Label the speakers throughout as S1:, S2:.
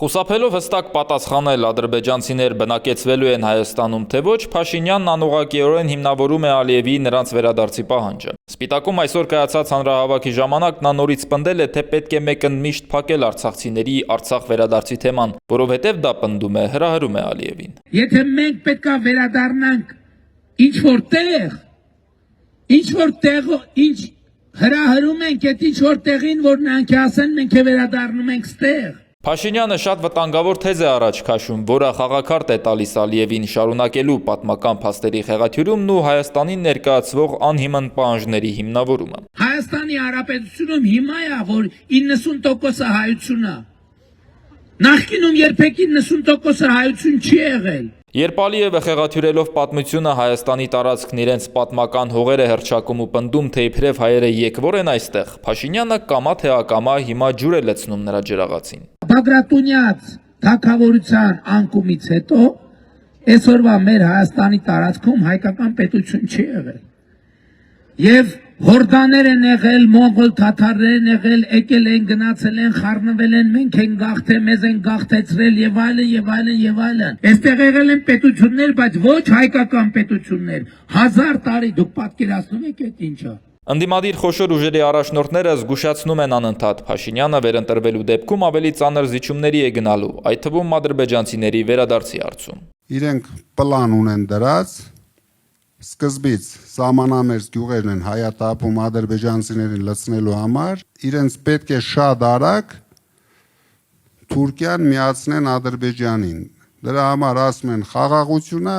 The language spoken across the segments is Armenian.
S1: Խուսափելով հստակ պատասխանել ադրբեջանցիներ բնակեցվելու են Հայաստանում թե ոչ, Փաշինյանն անուղղակիորեն հիմնավորում է Ալիևի նրանց վերադարձի պահանջը։ Սպիտակում այսօր կայացած հանրահավաքի ժամանակ նա նորից պնդել է, թե պետք է մեկընդմիշտ փակել արցախցիների Արցախ վերադարձի թեման, որովհետև դա պնդում է հրահրում է Ալիևին։
S2: Եթե մենք պետք է վերադառնանք ինչ հրահրում ենք այդ ինչ որ տեղին, որ նրանք ասեն մենք վերադառնում ենք ստեղ։
S1: Փաշինյանը շատ վտանգավոր թեզ է առաջ քաշում, որը խաղաքարտ է տալիս Ալիևին շարունակելու պատմական փաստերի խեղաթյուրումն ու Հայաստանին ներկայացվող անհիմն պահանջների հիմնավորումը։
S2: Հայաստանի Հանրապետությունում հիմա է, որ 90% հայություն է։ Նախկինում երբեք 90% հայություն չի եղել։
S1: Երբ Ալիևը խեղաթյուրելով պատմությունը Հայաստանի տարածքն իրենց պատմական հողերը հռչակում ու պնդում, թե իբրև հայերը եկվոր են այստեղ, Փաշինյանը կամա թե ակամա հիմա ջուր է լցնում նրա ջրաղացին։
S2: Բագրատունյաց թագավորության անկումից հետո այսօրվա մեր Հայաստանի տարածքում հայկական պետություն չի եղել։ Եվ հորդաներ են եղել, մոնղոլ թաթարներ են եղել, եկել են, գնացել են, խառնվել են, մենք են գաղթե, մեզ են գաղթեցրել եւ այլն եւ այլն եւ այլն։ Այստեղ եղել են պետություններ, բայց ոչ հայկական պետություններ։ 1000 տարի դուք պատկերացնում եք այդ ինչը։
S1: Ընդդիմադիր խոշոր ուժերի առաջնորդները զգուշացնում են անընդհատ Փաշինյանը վերընտրվելու դեպքում ավելի ծանր զիջումների է գնալու, այդ թվում ադրբեջանցիների վերադարձի հարցում։
S3: Իրենք պլան ունեն դրած, սկզբից սահմանամերձ գյուղերն են հայատապում ադրբեջանցիներին լցնելու համար, իրենց պետք է շատ արագ Թուրքիան միացնեն Ադրբեջանին։ Դրա համար ասում են խաղաղությունը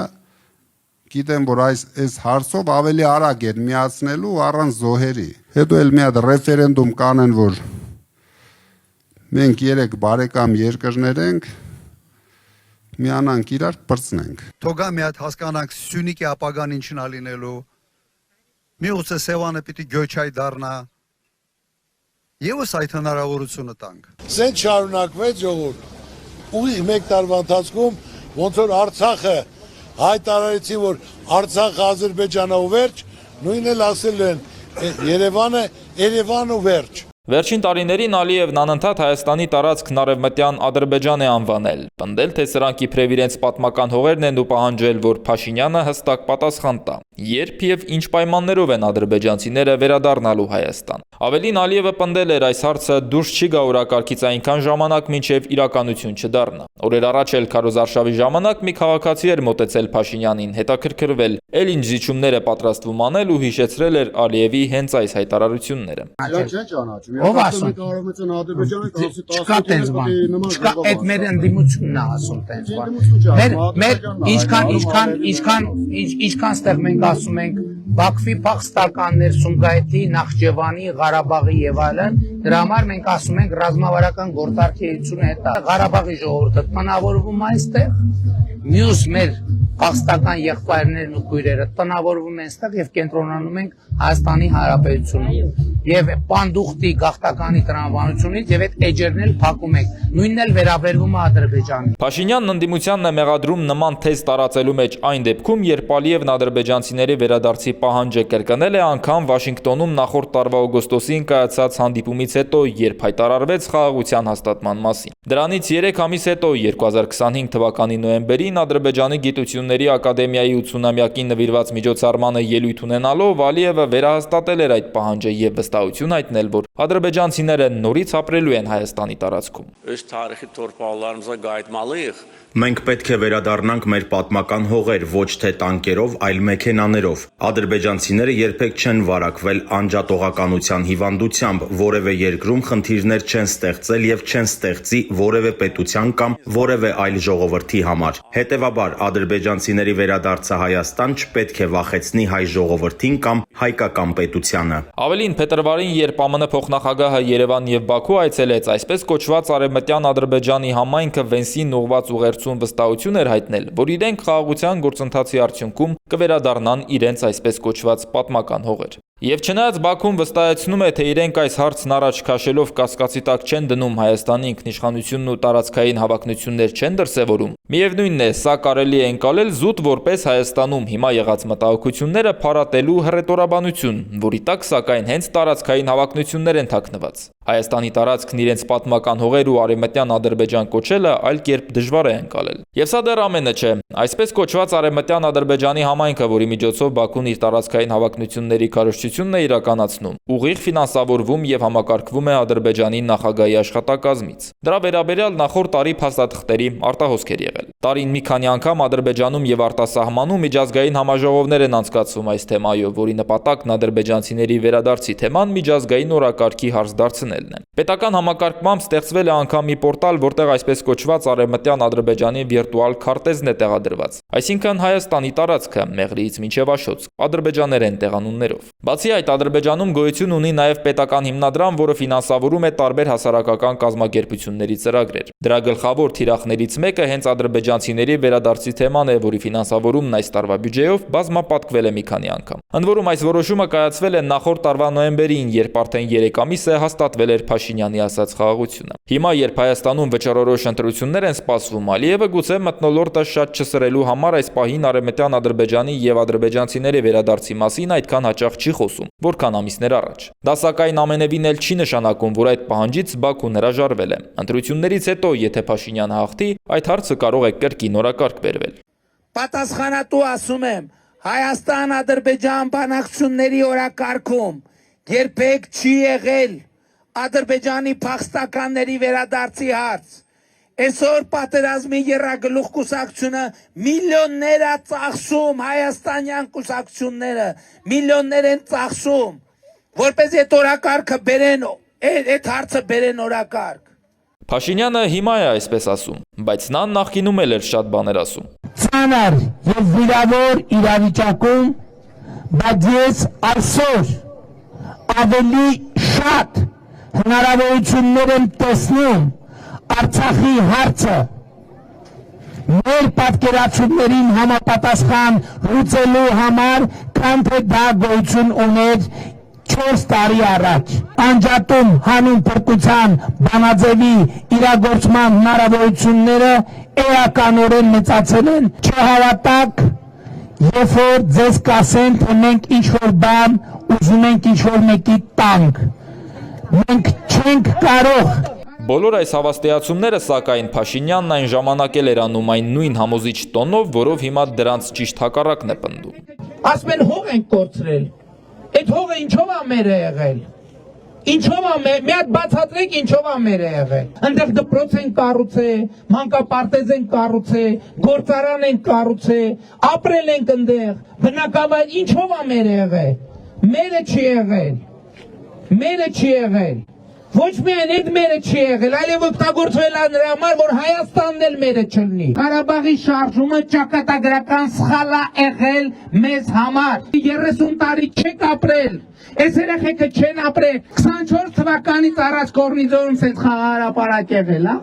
S3: գիտեմ, որ այս հարցով ավելի արագ են միացնելու առանց զոհերի։ Հետո էլ մի հատ ռեֆերենդում կանեն, որ մենք 3 բարեկամ երկրներ ենք, միանանք իրար պրծնենք։
S4: Թողա մի հատ հասկանանք Սյունիքի ապագան ինչն ա լինելու։ Միուցը Սևանը պիտի գոչայ դառնա։ Եվս այդ հնարավորությունը տանք։
S5: Սենց շարունակվեց ժողովուրդ։ Ուղիղ 1 տարվա ընթացքում ոնց որ Արցախը հայտարարեցին, որ Արցախը Ադրբեջանը ու վերջ, նույնն էլ ասել են Երևանը ու վերջ։
S1: Վերջին տարիներին Ալիևն անընդհատ Հայաստանի տարածքն արևմտյան Ադրբեջան է անվանել, պնդել, թե սրանք իբրև իրենց պատմական հողերն են ու պահանջել, որ Փաշինյանը հստակ պատասխան տա, երբ եւ ինչ պայմաններով են ադրբեջանցիները վերադառնալու Հայաստան։ Ավելին Ալիևը պնդել էր այս հարցը դուրս չի գա օրակարգից այնքան ժամանակ, մինչև իրականություն չդառնա։ Օրեր առաջ էլ քարոզարշավի ժամանակ մի քաղաքացի էր մոտեցել Փաշինյանին, հետաքրքրվել, էլ ինչ զիջումներ է պատրաստվում անել ու հիշեցրել էր Ալիևի հենց այս հայտարարությունները։
S2: Ով ասում։ Չկա տենց բան։ Չկա այդ մեր ընդդիմությունն է ասում տենց բան։ Ինչքան ստեղ մենք ասում ենք Բաքվի փախստականներ Սումգայիթի, Նախճեվանի, Ղարաբաղի եւ այլն, դրա համար մենք ասում ենք ռազմավարական գործարքեությունը հետ է։ Ղարաբաղի ժողովուրդը տնավորվում այստեղ, մյուս մեր փախստական եղբայրներն ու քույրերը տնավորվում են այստեղ եւ կենտրոնանում ենք Հայաստանի Հանրապետությունում։ Եվ պանդուխտի գաղթականի տրամաբանությունից եւ այդ էջերն էլ փակում եք, նույնն էլ վերաբերվում է Ադրբեջանին։
S1: Փաշինյանն ընդդիմությանն է մեղադրում նման թեզ տարածելու մեջ այն դեպքում, երբ Ալիևն ադրբեջանցիների վերադարձի պահանջը կրկնել է անգամ Վաշինգտոնում նախորդ տարվա օգոստոսին կայացած հանդիպումից հետո, երբ հայտարարվեց խաղաղության հաստատման մասին։ Դրանից 3 ամիս հետո 2025 թվականի նոյեմբերին Ադրբեջանի Գիտությունների Ակադեմիայի 80-ամյակին նվիրված միջոցառմանը ելույթ ունենալով Ալիևը վերահաստատել էր այդ պահանջը եւ վստահություն հայտնել, որ ադրբեջանցիները նորից ապրելու են Հայաստանի տարածքում։
S6: Ըստ տարիքի torpağlarımıza qayıtmalıyıq։
S7: Մենք պետք է վերադառնանք մեր պատմական հողեր, ոչ թե տանկերով, այլ մեքենաներով։ Ադրբեջանցիները երբեք չեն վարակվել անջատողականության հիվանդությամբ, որևէ երկրում խնդիրներ չեն ստեղծել եւ չեն ստեղծի որևէ պետության կամ որևէ այլ ժողովրդի համար։ Հետևաբար, ադրբեջանցիների վերադարձը Հայաստան չպետք է վախեցնի հայ ժողովրդին կամ հայկական պետությանը։
S1: Ավելին, փետրվարին, երբ ԱՄՆ փոխնախագահը Երևան եւ Բաքու այցելեց, այսպես կոչված արևմտյան Ադրբեջանի համայնքը Վենսին ուղղված ուղերձում վստահություն էր հայտնել, որ իրենք խաղաղության գործընթացի արդյունքում կվերադառնան իրենց այսպես կոչված պատմական հողեր։ Եվ չնայած Բաքուն վստահեցնում է, թե իրենք այս հարցն առաջ քաշելով կասկածի տակ չեն դնում Հայաստանի ինքնիշխանությունն ու տարածքային հավակնություններ չեն դրսևորում, միևնույնն է, սա կարելի է ընկալել զուտ որպես Հայաստանում հիմա եղած մտահոգությունները փարատելու հռետորաբանություն, որի տակ սակայն հենց տարածքային հավակնություններ են թաքնված։ Հայաստանի տարածքն իրենց պատմական հողեր ու արևմտյան Ադրբեջան կոչելը այլ կերպ դժվար է ընկալել։ Եվ սա դեռ ամենը չէ։ Այսպես կոչված արևմտյան Ադրբեջանի համայնքը, որի միջոցով Բաքուն իր տարածքային հավակնությունների քարոզչությունն է իրականացնում, ուղիղ ֆինանսավորվում եւ համակարգվում է Ադրբեջանի նախագահի աշխատակազմից։ Դրա վերաբերյալ նախորդ տարի փաստաթղթերի արտահոսք էր եղել։ Տարին մի քանի անգամ Ադրբեջանում եւ արտասահմանում միջազգային համաժողովներ են անցկացվում այս թեմայով, որի նպատակն ադրբեջանցիների վերադարձի թեման միջազգային օրակարգի հարց դարձնելն է։ Պետական համակարգմամբ ստեղծվել է անգամ մի պորտալ, որտեղ այսպես կոչված արևմտյան Ադրբեջանի վիրտուալ քարտեզն է տեղադրված, այսինքն Հայաստանի տարածքը Մեղրիից մինչև Աշոց, ադրբեջաներեն տեղանուններով։ Բացի այդ, Ադրբեջանում գոյություն ունի նաև պետական հիմնադրամ, որը ֆինանսավորում է տարբեր հասարակական կազմակերպությունների ծրագրեր։ Դրա գլխավոր թիրախներից մեկը հենց ադրբեջանցիների վերադարձի թեման է, որի ֆինանսավորումն այս տարվա բյուջեով բազմապատկվել է մի քանի անգամ։ Ընդ որում այս որոշումը կայացվել է նախորդ տարվա նոյեմբերին, երբ արդեն 3 ամիս է հաստատվել էր Փաշինյանի ասած խաղաղությունը։ Հիմա, երբ Հայաստանում վճռորոշ ընտրություններ են սպասվում, Ալիևը գուցե մթնոլորտը շատ չսրելու համար այս պահին արևմտյան Ադրբեջանի եւ ադրբեջանցիների վերադարձի մասին այդքան հաճախ չի խոսում, որքան ամիսներ առաջ։ Դա սակայն ամենևին էլ չի նշանակում, որ այդ պահանջից Բաքուն հրաժարվել է։ Ընտրություններից հետո, եթե Փաշինյանը հաղթի, այդ հարցը կարող է կրկին օրակարգ բերվել։
S2: Պատասխանատու ասում եմ, Հայաստան-Ադրբեջան բանակցությունների օրակարգում երբեք չի եղել Ադրբեջանի փախստականների վերադարձի հարց։ Այսօր պատերազմի եռագլուխ կուսակցությունը միլիոններ է ծախսում, հայաստանյան կուսակցությունները միլիոններ են ծախսում, որպես այդ օրակարգը բերեն, այդ հարցը բերեն օրակարգ։
S1: Փաշինյանը հիմա է այսպես ասում, բայց նա նախկինում էլ էր շատ բաներ ասում։
S2: Ցաներ եւ վիրավոր իրավիճակում, բայց ես այսօր ավելի շատ հնարավորություններ եմ տեսնում Արցախի հարցը մեր պատկերացումներին համապատասխան լուծելու համար, քան թե դա գոյություն ուներ 4 տարի առաջ։ Անջատում հանուն փրկության բանաձևի իրագործման հնարավորությունները էականորեն մեծացել են։ Չհավատաք, երբ որ ձեզ կասեն, թե մենք ինչ-որ բան ուզում ենք ինչ-որ մեկի տանք։ Մենք չենք կարող։
S1: Բոլոր այս հավաստիացումները, սակայն Փաշինյանն այն ժամանակ էլ էր անում այն նույն համոզիչ տոնով, որով հիմա դրանց ճիշտ հակառակն է պնդում։
S2: Ասում են հող ենք կորցրել։ Այդ հողը ինչով է մեր եղել։ Ինչով է մի հատ բացատրեք ինչով է մեր եղել։ Այնտեղ դպրոց են կառուցել, մանկապարտեզ են կառուցել, գործարան են կառուցել, ապրել ենք այնտեղ։ Բնակավայր ինչով է մեր եղել։ Մերը չի եղել։ Մերը չի եղել։ Ոչ միայն այդ մերը չի եղել, այլև օգտագործվել է նրա համար, որ Հայաստանն էլ մերը չլինի։ Ղարաբաղի շարժումը ճակատագրական սխալ է եղել մեզ համար։ 30 տարի չեք ապրել։ Այս երեխեքը չեն ապրել։ 24 թվականից առաջ Կորնիձորում սենց խաղահարապարակ եղել, հա։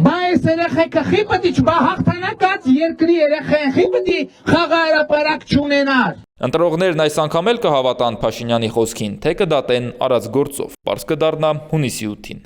S2: Բա այս երեխեքը խի պետք է բա հաղթանակած երկրի երեխեն խի պետք է խաղահարապարակ չունենար։
S1: Ընտրողներն այս անգամ էլ կհավատան Փաշինյանի խոսքին, թե կդատեն արած գործով։ Պարզ կդառնա հունիսի 8-ին։